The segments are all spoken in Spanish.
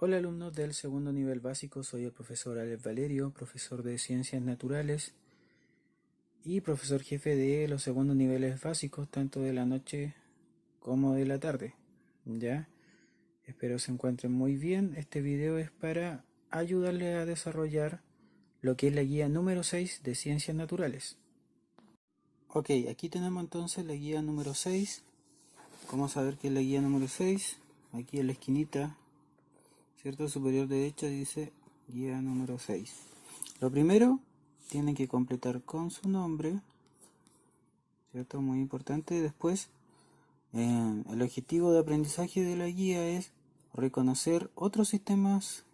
Hola alumnos del segundo nivel básico, soy el profesor Alex Valerio, profesor de Ciencias Naturales y profesor jefe de los segundos niveles básicos, tanto de la noche como de la tarde. ¿Ya? Espero se encuentren muy bien. Este video es para ayudarles a desarrollar lo que es la guía número 6 de Ciencias Naturales. Ok, aquí tenemos entonces la guía número 6. ¿Cómo saber qué es la guía número 6? Aquí en la esquinita, ¿cierto? Superior derecha dice guía número 6. Lo primero, tienen que completar con su nombre, ¿cierto? Muy importante. Después, el objetivo de aprendizaje de la guía es reconocer otros sistemas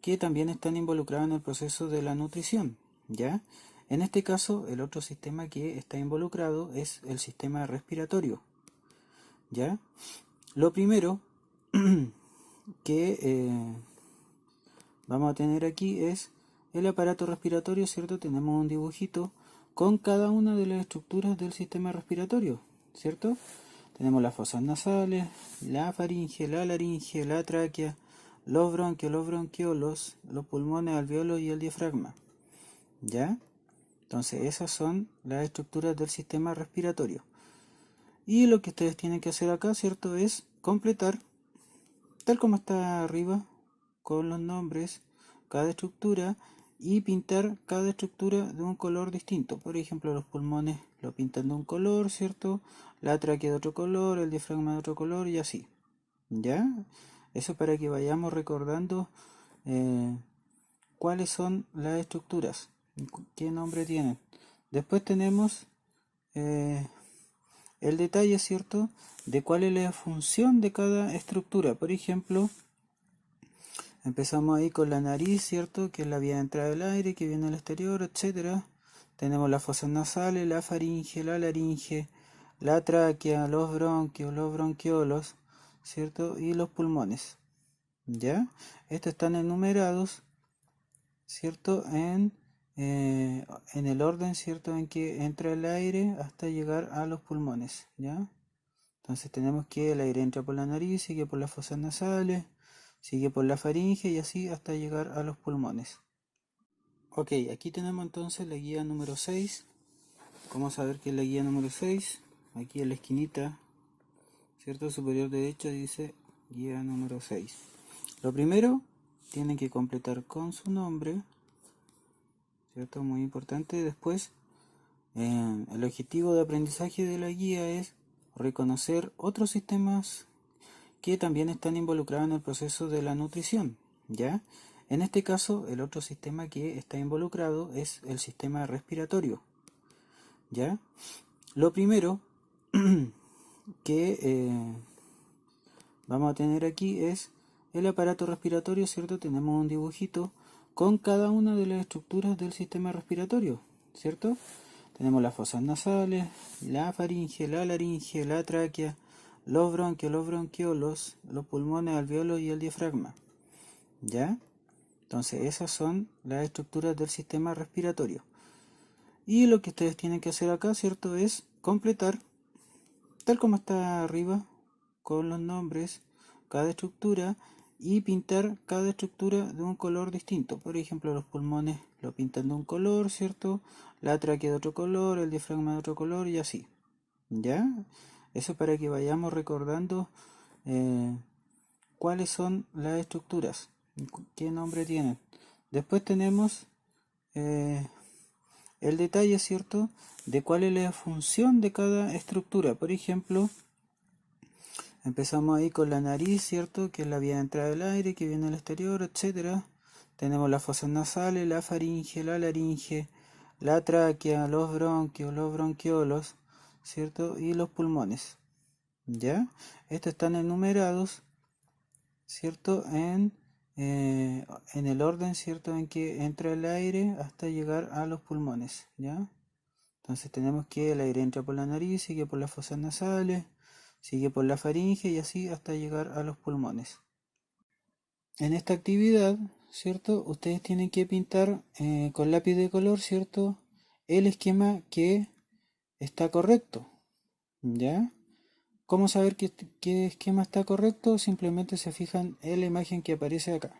que también están involucrados en el proceso de la nutrición, ¿ya? En este caso, el otro sistema que está involucrado es el sistema respiratorio, ¿ya? Lo primero que vamos a tener aquí es el aparato respiratorio, ¿cierto? Tenemos un dibujito con cada una de las estructuras del sistema respiratorio, ¿cierto? Tenemos las fosas nasales, la faringe, la laringe, la tráquea, los bronquios, los bronquiolos, los pulmones, alveolos y el diafragma, ¿ya? Entonces esas son las estructuras del sistema respiratorio. Y lo que ustedes tienen que hacer acá, ¿cierto? Es completar, tal como está arriba, con los nombres, cada estructura y pintar cada estructura de un color distinto. Por ejemplo, los pulmones lo pintan de un color, ¿cierto? La tráquea de otro color, el diafragma de otro color y así. ¿Ya? Eso para que vayamos recordando cuáles son las estructuras, qué nombre tienen. Después tenemos el detalle, ¿cierto? De cuál es la función de cada estructura. Por ejemplo, empezamos ahí con la nariz, ¿cierto? Que es la vía de entrada del aire, que viene al exterior, etcétera. Tenemos las fosas nasales, la faringe, la laringe, la tráquea, los bronquios, los bronquiolos, ¿cierto? Y los pulmones, ¿ya? Estos están enumerados, ¿cierto? En el orden, ¿cierto? En que entra el aire hasta llegar a los pulmones, ¿ya? Entonces tenemos que el aire entra por la nariz, sigue por las fosas nasales, sigue por la faringe y así hasta llegar a los pulmones. Ok, aquí tenemos entonces la guía número 6. ¿Cómo saber qué es la guía número 6? Aquí en la esquinita, ¿cierto? Superior derecha dice guía número 6. Lo primero, tienen que completar con su nombre, ¿cierto? Muy importante. Después, el objetivo de aprendizaje de la guía es reconocer otros sistemas que también están involucrados en el proceso de la nutrición, ¿ya? En este caso, el otro sistema que está involucrado es el sistema respiratorio, ¿ya? Lo primero que vamos a tener aquí es el aparato respiratorio, ¿cierto? Tenemos un dibujito con cada una de las estructuras del sistema respiratorio, ¿cierto? Tenemos las fosas nasales, la faringe, la laringe, la tráquea, los bronquios, los bronquiolos, los pulmones, alveolos y el diafragma, ¿ya? Entonces esas son las estructuras del sistema respiratorio. Y lo que ustedes tienen que hacer acá, ¿cierto? Es completar, tal como está arriba, con los nombres, cada estructura y pintar cada estructura de un color distinto. Por ejemplo, los pulmones lo pintan de un color, ¿cierto? La tráquea de otro color, el diafragma de otro color y así, ¿ya? Eso para que vayamos recordando cuáles son las estructuras, qué nombre tienen. Después tenemos el detalle, ¿cierto? De cuál es la función de cada estructura. Por ejemplo, empezamos ahí con la nariz, ¿cierto? Que es la vía de entrada del aire, que viene al exterior, etcétera. Tenemos las fosas nasales, la faringe, la laringe, la tráquea, los bronquios, los bronquiolos, ¿cierto? Y los pulmones, ¿ya? Estos están enumerados, ¿cierto? En el orden, ¿cierto? En que entra el aire hasta llegar a los pulmones, ¿ya? Entonces tenemos que el aire entra por la nariz, sigue por las fosas nasales, sigue por la faringe y así hasta llegar a los pulmones. En esta actividad, ¿cierto? Ustedes tienen que pintar con lápiz de color, ¿cierto? El esquema que está correcto, ¿ya? ¿Cómo saber qué esquema está correcto? Simplemente se fijan en la imagen que aparece acá.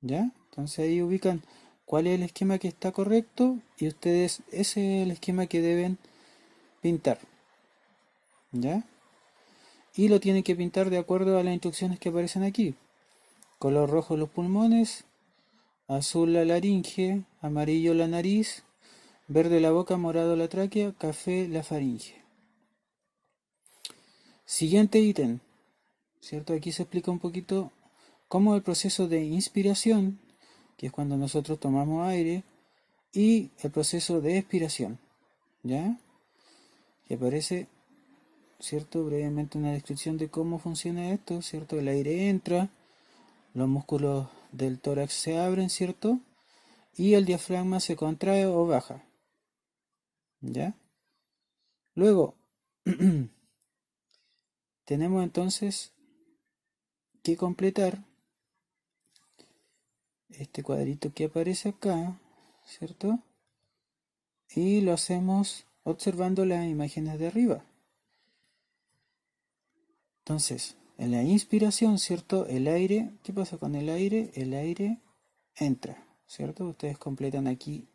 ¿Ya? Entonces ahí ubican cuál es el esquema que está correcto y ustedes, ese es el esquema que deben pintar. ¿Ya? Y lo tienen que pintar de acuerdo a las instrucciones que aparecen aquí. Color rojo los pulmones, azul la laringe, amarillo la nariz, verde la boca, morado la tráquea, café la faringe. Siguiente ítem, ¿cierto? Aquí se explica un poquito cómo el proceso de inspiración, que es cuando nosotros tomamos aire, y el proceso de expiración, ¿ya? Que aparece, ¿cierto? Brevemente una descripción de cómo funciona esto, ¿cierto? El aire entra, los músculos del tórax se abren, ¿cierto? Y el diafragma se contrae o baja, ¿ya? Luego, tenemos entonces que completar este cuadrito que aparece acá, ¿cierto? Y lo hacemos observando las imágenes de arriba. Entonces, en la inspiración, ¿cierto? El aire, ¿qué pasa con el aire? El aire entra, ¿cierto? Ustedes completan aquí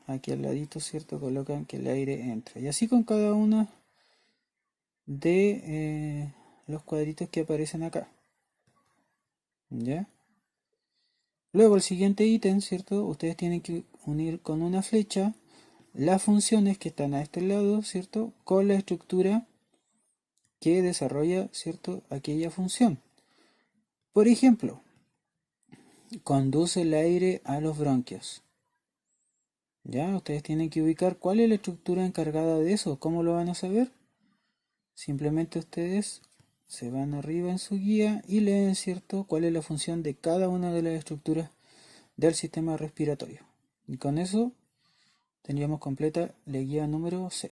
al ladito, ¿cierto? Colocan que el aire entra. Y así con cada uno de los cuadritos que aparecen acá. ¿Ya? Luego el siguiente ítem, ¿cierto? Ustedes tienen que unir con una flecha las funciones que están a este lado, ¿cierto? Con la estructura que desarrolla, ¿cierto? Aquella función. Por ejemplo, conduce el aire a los bronquios. ¿Ya? Ustedes tienen que ubicar cuál es la estructura encargada de eso. ¿Cómo lo van a saber? Simplemente ustedes se van arriba en su guía y leen, ¿cierto?, cuál es la función de cada una de las estructuras del sistema respiratorio. Y con eso tendríamos completa la guía número 6.